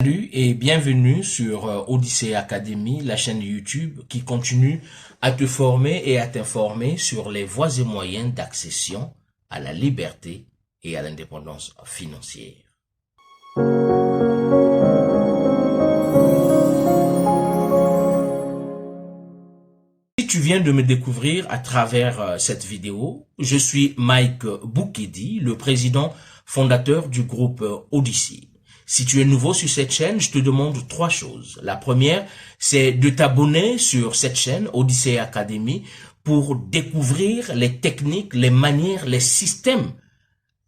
Salut et bienvenue sur Odyssey Academy, la chaîne YouTube qui continue à te former et à t'informer sur les voies et moyens d'accession à la liberté et à l'indépendance financière. Si tu viens de me découvrir à travers cette vidéo, je suis Mike Boukedi, le président fondateur du groupe Odyssey. Si tu es nouveau sur cette chaîne, je te demande trois choses. La première, c'est de t'abonner sur cette chaîne Odyssey Academy pour découvrir les techniques, les manières, les systèmes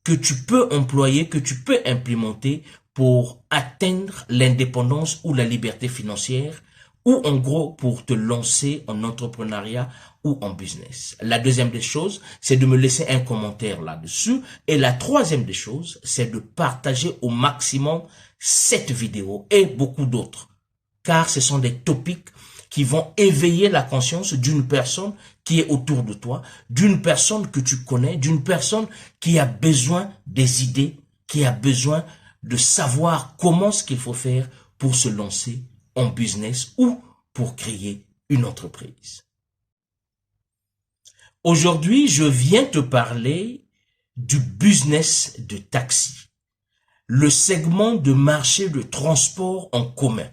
que tu peux employer, que tu peux implémenter pour atteindre l'indépendance ou la liberté financière, ou en gros pour te lancer en entrepreneuriat ou en business. La deuxième des choses, c'est de me laisser un commentaire là-dessus. Et la troisième des choses, c'est de partager au maximum cette vidéo et beaucoup d'autres. Car ce sont des topics qui vont éveiller la conscience d'une personne qui est autour de toi, d'une personne que tu connais, d'une personne qui a besoin des idées, qui a besoin de savoir comment ce qu'il faut faire pour se lancer en business ou pour créer une entreprise. Aujourd'hui, je viens te parler du business de taxi, le segment de marché de transport en commun.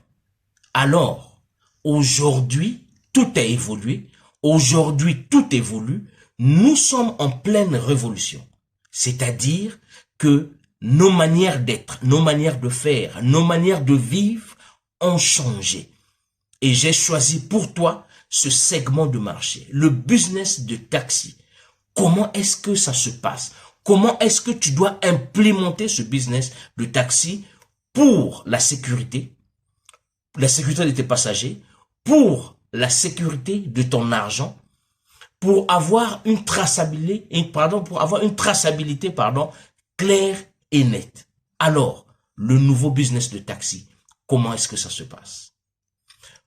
Alors, aujourd'hui, tout a évolué. Aujourd'hui, tout évolue. Nous sommes en pleine révolution. C'est-à-dire que nos manières d'être, nos manières de faire, nos manières de vivre ont changé. Et j'ai choisi pour toi ce segment de marché, le business de taxi. Comment est-ce que ça se passe? Comment est-ce que tu dois implémenter ce business de taxi pour la sécurité de tes passagers, pour la sécurité de ton argent, pour avoir une traçabilité, claire et nette. Alors, le nouveau business de taxi, comment est-ce que ça se passe?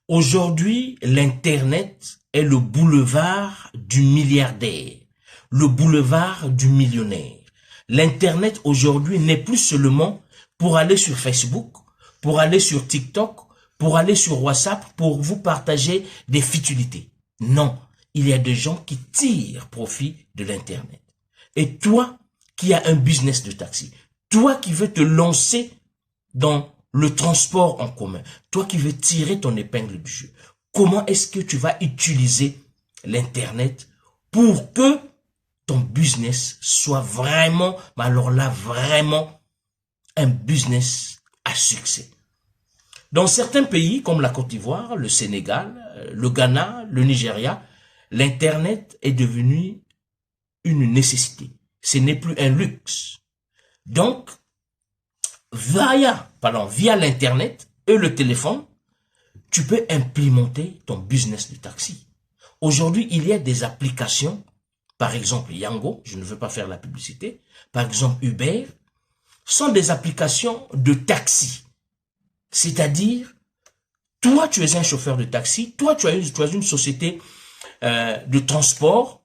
Aujourd'hui, l'Internet est le boulevard du milliardaire, le boulevard du millionnaire. L'Internet aujourd'hui n'est plus seulement pour aller sur Facebook, pour aller sur TikTok, pour aller sur WhatsApp, pour vous partager des futilités. Non, il y a des gens qui tirent profit de l'Internet. Et toi qui as un business de taxi, toi qui veux te lancer dans le transport en commun, toi qui veux tirer ton épingle du jeu, comment est-ce que tu vas utiliser l'Internet pour que ton business soit vraiment, mais alors là, vraiment un business à succès? Dans certains pays comme la Côte d'Ivoire, le Sénégal, le Ghana, le Nigeria, l'Internet est devenu une nécessité. Ce n'est plus un luxe. Donc, via l'Internet et le téléphone, tu peux implémenter ton business de taxi. Aujourd'hui, il y a des applications, par exemple Yango, je ne veux pas faire la publicité, par exemple Uber, sont des applications de taxi. C'est-à-dire, toi, tu es un chauffeur de taxi, toi, tu as une société de transport,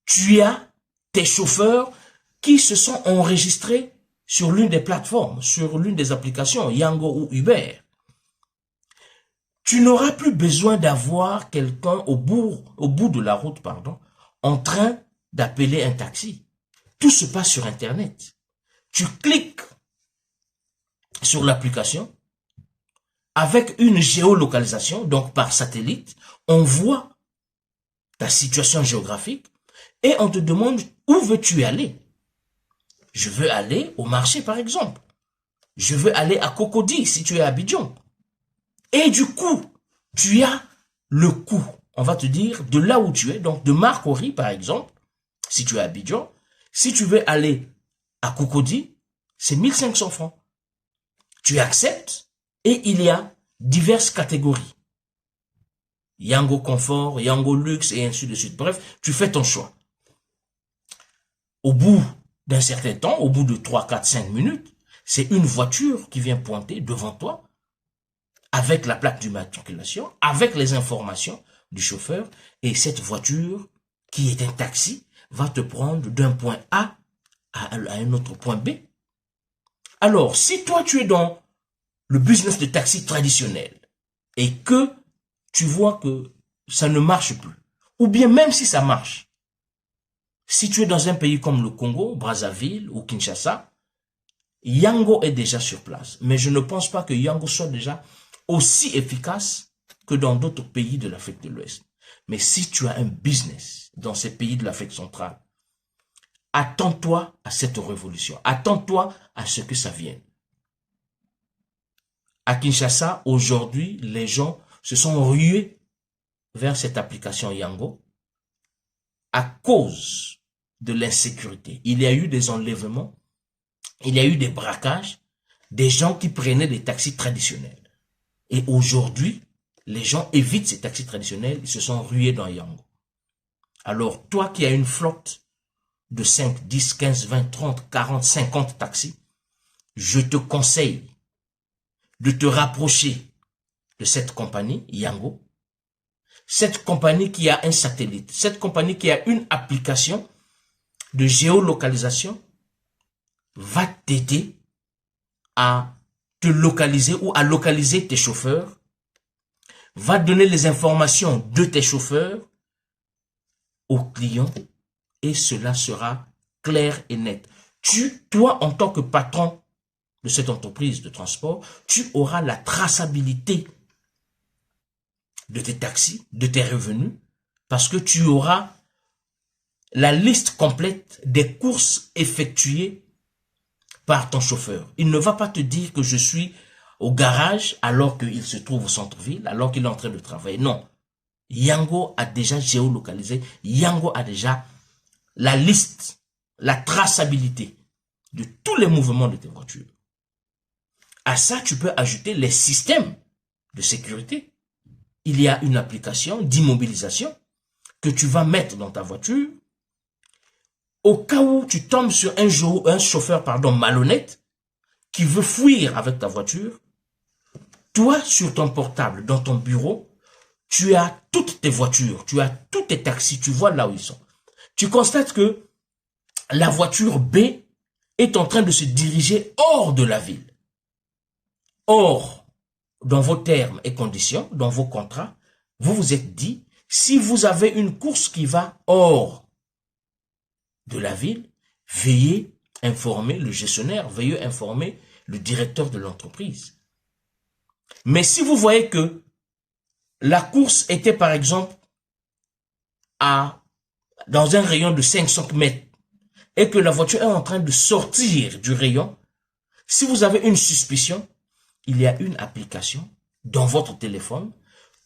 tu as tes chauffeurs qui se sont enregistrés sur l'une des plateformes, sur l'une des applications, Yango ou Uber. Tu n'auras plus besoin d'avoir quelqu'un au bout de la route, en train d'appeler un taxi. Tout se passe sur Internet. Tu cliques sur l'application, avec une géolocalisation, donc par satellite, on voit ta situation géographique et on te demande où veux-tu aller. Je veux aller au marché, par exemple. Je veux aller à Cocody, si tu es à Abidjan. Et du coup, tu as le coût, on va te dire, de là où tu es, donc de Marcory, par exemple, si tu es à Abidjan. Si tu veux aller à Cocody, c'est 1500 francs. Tu acceptes et il y a diverses catégories. Yango Confort, Yango Luxe et ainsi de suite. Bref, tu fais ton choix. Au bout d'un certain temps, au bout de 3, 4, 5 minutes, c'est une voiture qui vient pointer devant toi avec la plaque d'immatriculation, avec les informations du chauffeur, et cette voiture, qui est un taxi, va te prendre d'un point A à un autre point B. Alors, si toi tu es dans le business de taxi traditionnel et que tu vois que ça ne marche plus, ou bien même si ça marche, si tu es dans un pays comme le Congo, Brazzaville ou Kinshasa, Yango est déjà sur place. Mais je ne pense pas que Yango soit déjà aussi efficace que dans d'autres pays de l'Afrique de l'Ouest. Mais si tu as un business dans ces pays de l'Afrique centrale, attends-toi à cette révolution. Attends-toi à ce que ça vienne. À Kinshasa, aujourd'hui, les gens se sont rués vers cette application Yango à cause de l'insécurité. Il y a eu des enlèvements, il y a eu des braquages, des gens qui prenaient des taxis traditionnels. Et aujourd'hui, les gens évitent ces taxis traditionnels, ils se sont rués dans Yango. Alors, toi qui as une flotte de 5, 10, 15, 20, 30, 40, 50 taxis, je te conseille de te rapprocher de cette compagnie, Yango, cette compagnie qui a un satellite, cette compagnie qui a une application de géolocalisation va t'aider à te localiser ou à localiser tes chauffeurs, va donner les informations de tes chauffeurs aux clients et cela sera clair et net. Toi, en tant que patron de cette entreprise de transport, tu auras la traçabilité de tes taxis, de tes revenus, parce que tu auras la liste complète des courses effectuées par ton chauffeur. Il ne va pas te dire que je suis au garage alors qu'il se trouve au centre-ville, alors qu'il est en train de travailler. Non. Yango a déjà géolocalisé, Yango a déjà la liste, la traçabilité de tous les mouvements de tes voitures. À ça, tu peux ajouter les systèmes de sécurité. Il y a une application d'immobilisation que tu vas mettre dans ta voiture. Au cas où tu tombes sur un chauffeur malhonnête qui veut fuir avec ta voiture, toi, sur ton portable, dans ton bureau, tu as toutes tes voitures, tu as tous tes taxis, tu vois là où ils sont. Tu constates que la voiture B est en train de se diriger hors de la ville. Or, dans vos termes et conditions, dans vos contrats, vous vous êtes dit, si vous avez une course qui va hors de la ville, veuillez informer le gestionnaire, veuillez informer le directeur de l'entreprise. Mais si vous voyez que la course était par exemple dans un rayon de 500 mètres et que la voiture est en train de sortir du rayon, si vous avez une suspicion, il y a une application dans votre téléphone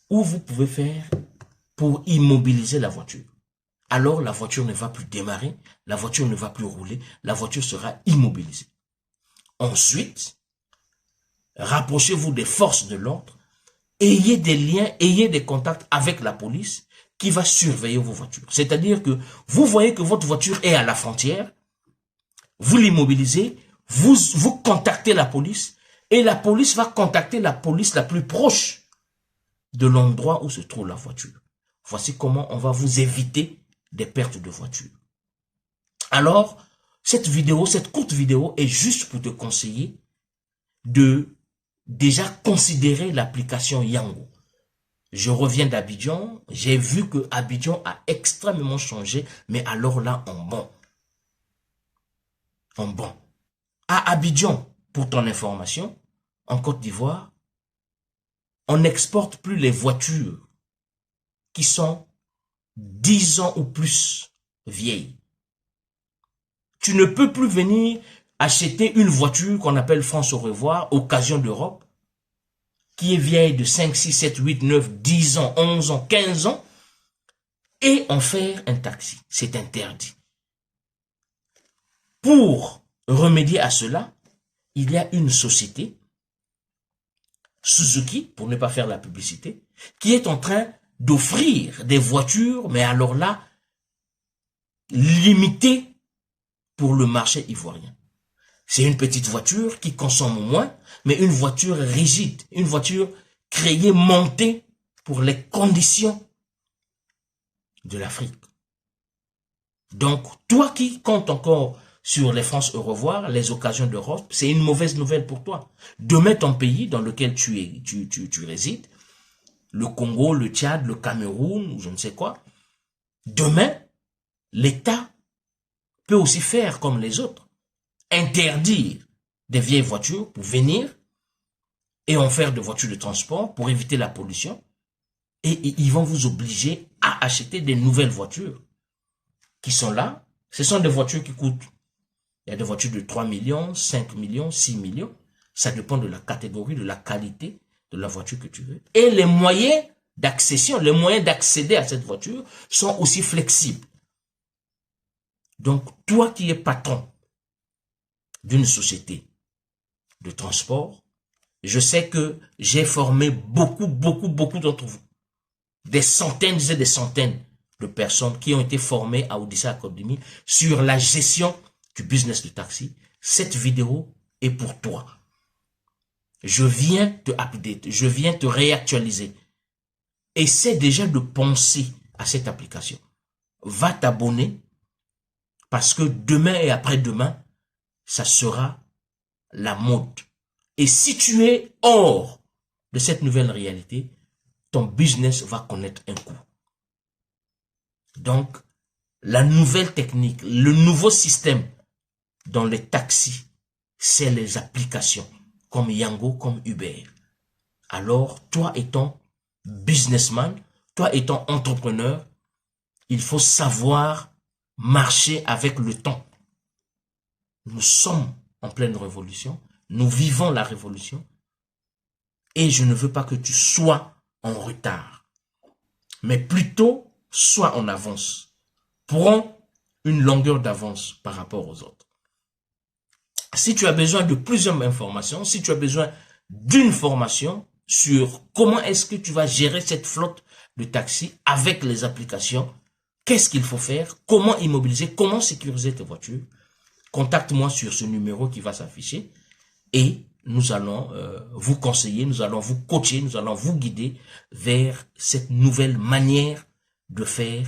où vous pouvez faire pour immobiliser la voiture. Alors la voiture ne va plus démarrer, la voiture ne va plus rouler, la voiture sera immobilisée. Ensuite, rapprochez-vous des forces de l'ordre, ayez des liens, ayez des contacts avec la police qui va surveiller vos voitures. C'est-à-dire que vous voyez que votre voiture est à la frontière, vous l'immobilisez, vous contactez la police et la police va contacter la police la plus proche de l'endroit où se trouve la voiture. Voici comment on va vous éviter des pertes de voiture. Alors, cette courte vidéo est juste pour te conseiller de déjà considérer l'application Yango. Je reviens d'Abidjan, j'ai vu que Abidjan a extrêmement changé, mais alors là, en bon. En bon. À Abidjan, pour ton information, en Côte d'Ivoire, on n'exporte plus les voitures qui sont 10 ans ou plus vieilles. Tu ne peux plus venir acheter une voiture qu'on appelle France au revoir, occasion d'Europe, qui est vieille de 5, 6, 7, 8, 9, 10 ans, 11 ans, 15 ans, et en faire un taxi. C'est interdit. Pour remédier à cela, il y a une société, Suzuki, pour ne pas faire la publicité, qui est en train d'offrir des voitures, mais alors là, limitées pour le marché ivoirien. C'est une petite voiture qui consomme moins, mais une voiture rigide, une voiture créée, montée pour les conditions de l'Afrique. Donc, toi qui comptes encore sur les France au revoir, les occasions d'Europe, c'est une mauvaise nouvelle pour toi. Demain, ton pays dans lequel tu résides, le Congo, le Tchad, le Cameroun, ou je ne sais quoi, demain, l'État peut aussi faire comme les autres, interdire des vieilles voitures pour venir et en faire de voitures de transport pour éviter la pollution. Et ils vont vous obliger à acheter des nouvelles voitures qui sont là. Ce sont des voitures qui coûtent. Il y a des voitures de 3 millions, 5 millions, 6 millions. Ça dépend de la catégorie, de la qualité de la voiture que tu veux. Et les moyens d'accession, les moyens d'accéder à cette voiture sont aussi flexibles. Donc, toi qui es patron d'une société de transport, je sais que j'ai formé beaucoup d'entre vous. Des centaines et des centaines de personnes qui ont été formées à Odyssey Academy sur la gestion du business de taxi. Cette vidéo est pour toi. Je viens te update, je viens te réactualiser. Essaie déjà de penser à cette application. Va t'abonner parce que demain et après-demain, ça sera la mode. Et si tu es hors de cette nouvelle réalité, ton business va connaître un coup. Donc, la nouvelle technique, le nouveau système dans les taxis, c'est les applications comme Yango, comme Uber. Alors, toi étant businessman, toi étant entrepreneur, il faut savoir marcher avec le temps. Nous sommes en pleine révolution, nous vivons la révolution et je ne veux pas que tu sois en retard, mais plutôt sois en avance. Prends une longueur d'avance par rapport aux autres. Si tu as besoin de plusieurs informations, si tu as besoin d'une formation sur comment est-ce que tu vas gérer cette flotte de taxis avec les applications, qu'est-ce qu'il faut faire, comment immobiliser, comment sécuriser tes voitures, contacte-moi sur ce numéro qui va s'afficher et nous allons vous conseiller, nous allons vous coacher, nous allons vous guider vers cette nouvelle manière de faire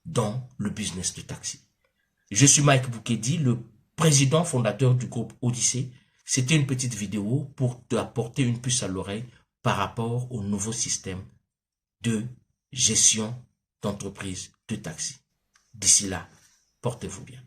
dans le business de taxi. Je suis Mike Boukedi, le président fondateur du groupe Odyssey. C'était une petite vidéo pour te apporter une puce à l'oreille par rapport au nouveau système de gestion d'entreprise de taxi. D'ici là, portez-vous bien.